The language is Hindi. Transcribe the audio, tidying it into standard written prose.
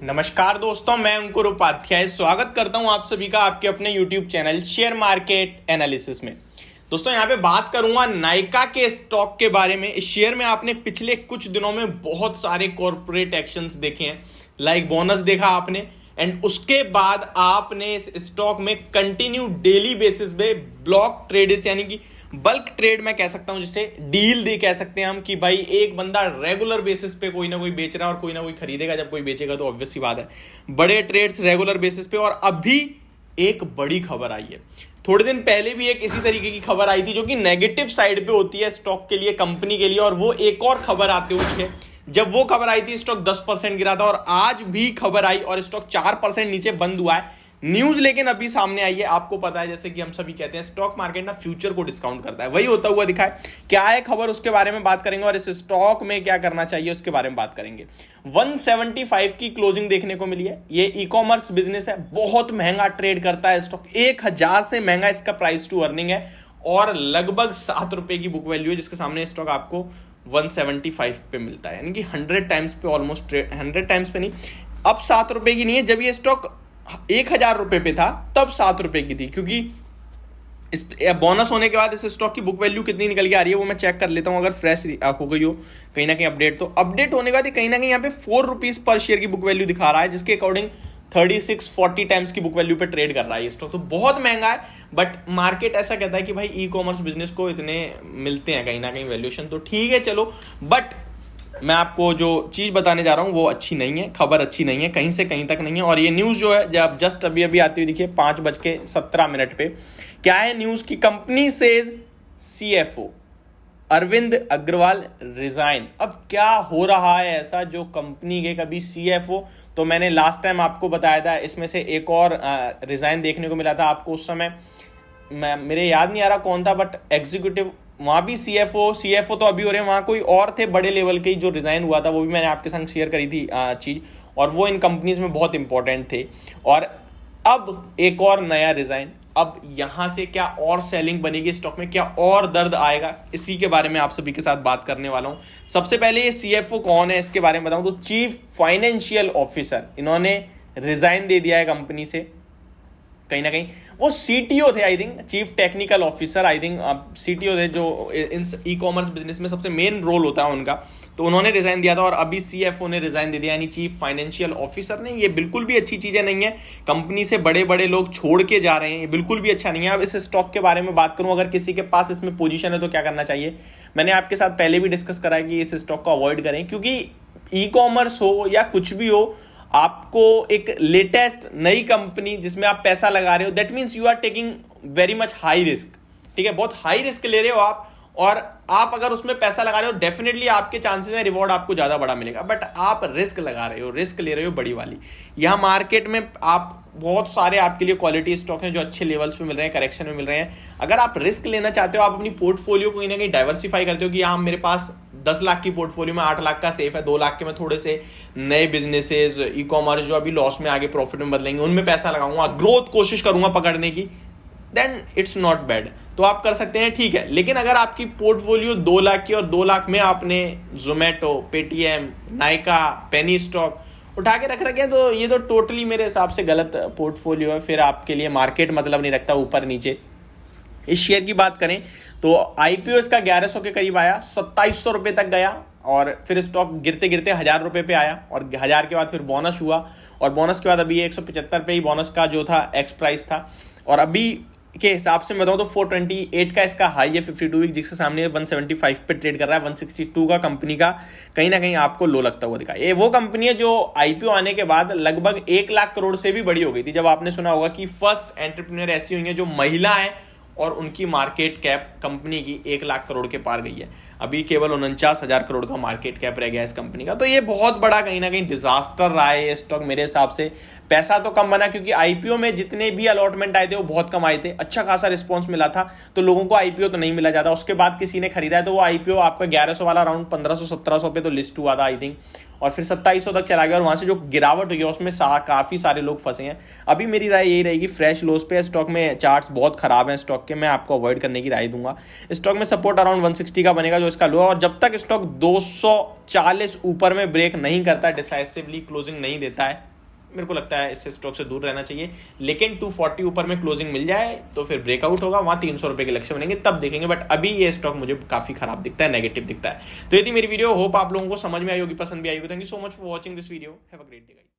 नमस्कार दोस्तों, मैं अंकुर उपाध्याय स्वागत करता हूं आप सभी का आपके अपने YouTube channel share market analysis में। दोस्तों यहां पे बात करूंगा नायका के स्टॉक के बारे में। इस शेयर में आपने पिछले कुछ दिनों में बहुत सारे कॉर्पोरेट एक्शंस देखे हैं, लाइक बोनस देखा आपने, एंड उसके बाद आपने इस स्टॉक में कंटिन्यू डेली बेसिस पे ब्लॉक ट्रेड्स यानी कि बल्क ट्रेड मैं कह सकता हूं, जिसे डील दे कह सकते हैं हम, कि भाई एक बंदा रेगुलर बेसिस पे कोई ना कोई बेच रहा है और कोई ना कोई खरीदेगा। जब कोई बेचेगा तो ऑब्वियस सी बात है, बड़े ट्रेड्स रेगुलर बेसिस पे। और अभी एक बड़ी खबर आई है, थोड़े दिन पहले भी एक इसी तरीके की खबर आई थी जो कि नेगेटिव साइड पे होती है स्टॉक के लिए, कंपनी के लिए, और वो एक और खबर आती हुई है। जब वो खबर आई थी स्टॉक 10% गिरा था और आज भी खबर आई और स्टॉक 4% नीचे बंद हुआ है। न्यूज लेकिन अभी सामने आई है। आपको पता है, जैसे कि हम सभी कहते हैं, स्टॉक मार्केट ना फ्यूचर को डिस्काउंट करता है, वही होता हुआ दिखा है। क्या है खबर, उसके बारे में बात करेंगे और इस स्टॉक में क्या करना चाहिए उसके बारे में बात करेंगे। 175 की क्लोजिंग देखने को मिली है। ये ई कॉमर्स बिजनेस है, बहुत महंगा ट्रेड करता है स्टॉक, 1000 से महंगा इसका प्राइस टू अर्निंग है और लगभग 7 रुपए की बुक वैल्यू है, जिसके सामने स्टॉक आपको 175 पे मिलता है, यानी कि 100 टाइम्स पे, ऑलमोस्ट 100 टाइम्स पे नहीं, अब 7 रुपए की नहीं है। जब ये स्टॉक 1000 रुपए पे था तब 7 रुपए की थी, क्योंकि इस बोनस होने के बाद इस स्टॉक की बुक वैल्यू कितनी निकल के आ रही है वो मैं चेक कर लेता हूं, अगर फ्रेश हो गई हो कहीं ना कहीं अपडेट। तो अपडेट होने के बाद कहीं ना कहीं यहाँ पे 4 रुपीज पर शेयर की बुक वैल्यू दिखा रहा है, जिसके अकॉर्डिंग 36-40 टाइम्स की बुक वैल्यू पे ट्रेड कर रहा है ये स्टॉक। तो बहुत महंगा है, बट मार्केट ऐसा कहता है कि भाई ई कॉमर्स बिजनेस को इतने मिलते हैं कहीं ना कहीं वैल्यूएशन, तो ठीक है चलो। बट मैं आपको जो चीज बताने जा रहा हूं वो अच्छी नहीं है, खबर अच्छी नहीं है, कहीं से कहीं तक नहीं है। और ये न्यूज जो है जब जस्ट अभी अभी आती हुई दिखिए 5:17 पे, क्या है न्यूज की, company says CFO Arvind Agarwal resign. अब क्या हो रहा है ऐसा जो कंपनी के कभी CFO, तो मैंने लास्ट टाइम आपको बताया था इसमें से एक और रिजाइन देखने को मिला था आपको उस समय, मेरे याद नहीं आ रहा कौन था, बट एग्जीक्यूटिव वहां भी CFO तो अभी हो रहे हैं, वहां कोई और थे बड़े लेवल के जो रिजाइन हुआ था, वो भी मैंने आपके संग शेयर करी थी चीज, और वो इन कंपनीज में बहुत इंपॉर्टेंट थे। और अब एक और नया रिजाइन, अब यहां से क्या और सेलिंग बनेगी स्टॉक में, क्या और दर्द आएगा, इसी के बारे में आप सभी के साथ बात करने वाला हूं। सबसे पहले ये CFO कौन है इसके बारे में बताऊं तो चीफ फाइनेंशियल ऑफिसर, इन्होंने रिजाइन दे दिया है कंपनी से। कहीं ना कहीं वो CTO थे, I think chief technical officer, I think CTO थे, जो इन ई कॉमर्स बिजनेस में सबसे मेन रोल होता है उनका, तो उन्होंने रिजाइन दिया था। और अभी CFO ने रिजाइन दे दिया, यानी चीफ फाइनेंशियल ऑफिसर ने। ये बिल्कुल भी अच्छी चीजें नहीं है, कंपनी से बड़े बड़े लोग छोड़ के जा रहे हैं, ये बिल्कुल भी अच्छा नहीं है। अब इस स्टॉक के बारे में बात करूं, अगर किसी के पास इसमें पोजीशन है तो क्या करना चाहिए, मैंने आपके साथ पहले भी डिस्कस करा है कि इस स्टॉक को अवॉइड करें, क्योंकि ई कॉमर्स हो या कुछ भी हो, आपको एक लेटेस्ट नई कंपनी जिसमें आप पैसा लगा रहे हो, that means you are taking very much high risk. ठीक है, बहुत हाई रिस्क ले रहे हो आप, और आप अगर उसमें पैसा लगा रहे हो डेफिनेटली आपके चांसेस हैं रिवॉर्ड आपको ज्यादा बड़ा मिलेगा, बट आप रिस्क लगा रहे हो, रिस्क ले रहे हो बड़ी वाली। यहां मार्केट में आप बहुत सारे आपके लिए क्वालिटी स्टॉक हैं जो अच्छे लेवल्स पे मिल रहे हैं, करेक्शन में मिल रहे हैं। अगर आप रिस्क लेना चाहते हो, आप अपनी पोर्टफोलियो को कहीं ना कहीं डाइवर्सिफाई करते हो कि हाँ मेरे पास 10 लाख की पोर्टफोलियो में 8 लाख का सेफ है, 2 लाख के मैं थोड़े से नए बिजनेसेस, ई कॉमर्स जो अभी लॉस में आगे प्रॉफिट में बदलेंगे उनमें पैसा लगाऊंगा, ग्रोथ कोशिश करूंगा पकड़ने की, देन इट्स नॉट बैड, तो आप कर सकते हैं, ठीक है। लेकिन अगर आपकी पोर्टफोलियो 2 लाख की और 2 लाख में आपने Zomato, Paytm, Nykaa, penny stock उठा के रख रखे हैं, तो ये तो टोटली मेरे हिसाब से गलत पोर्टफोलियो है। फिर आपके लिए मार्केट मतलब नहीं रखता ऊपर नीचे। इस शेयर की बात करें तो IPO इसका 1100 के करीब आया, 2700 रुपए तक गया, और फिर स्टॉक गिरते गिरते 1000 रुपए पे आया, और 1000 के बाद फिर बोनस हुआ, और बोनस के बाद अभी 175 पे ही बोनस का जो था एक्स प्राइस था, और अभी के हिसाब से मैं बताऊं तो 428 का इसका हाई है 52 वीक, जिसके सामने 175 पे ट्रेड कर रहा है। 162 का कंपनी का कहीं ना कहीं आपको लो लगता हुआ दिखा। ये वो कंपनी है जो IPO आने के बाद लगभग 1 लाख करोड़ से भी बड़ी हो गई थी। जब आपने सुना होगा कि फर्स्ट एंटरप्रेन्योर ऐसी हुई है जो महिला है और उनकी मार्केट कैप कंपनी की 1 लाख करोड़ के पार गई है, अभी केवल 49,000 करोड़ का मार्केट कैप रह गया इस कंपनी का। तो ये बहुत बड़ा कहीं ना कहीं डिजास्टर रहा है ये स्टॉक मेरे हिसाब से। पैसा तो कम बना, क्योंकि IPO में जितने भी अलॉटमेंट आए थे वो बहुत कम आए थे, अच्छा खासा रिस्पॉन्स मिला था, तो लोगों को IPO तो नहीं मिला जाता। उसके बाद किसी ने खरीदा है तो वो IPO आपका 1100 वाला अराउंड 1500-1700 पे तो लिस्ट हुआ था आई थिंक, और फिर 2700 तक चला गया, और वहां से जो गिरावट हुई है उसमें काफी सारे लोग फंसे हैं। अभी मेरी राय यही रहेगी, फ्रेश लोस पे स्टॉक में चार्ट्स बहुत खराब हैं स्टॉक के, मैं आपको अवॉइड करने की राय दूंगा। स्टॉक में सपोर्ट अराउंड 160 का बनेगा जो इसका लो है, और जब तक स्टॉक 240 ऊपर में ब्रेक नहीं करता, डिसाइसिवली क्लोजिंग नहीं देता है, मेरे को लगता है इससे स्टॉक से दूर रहना चाहिए। लेकिन 240 ऊपर में क्लोजिंग मिल जाए तो फिर ब्रेकआउट होगा, वहां 300 रुपए के लक्ष्य बनेंगे, तब देखेंगे। बट अभी ये स्टॉक मुझे काफी खराब दिखता है, नेगेटिव दिखता है। तो ये थी मेरी वीडियो, होप आप लोगों को समझ में आई होगी, पसंद भी आई होगी। Thank you so much for watching this video, have a great day guys.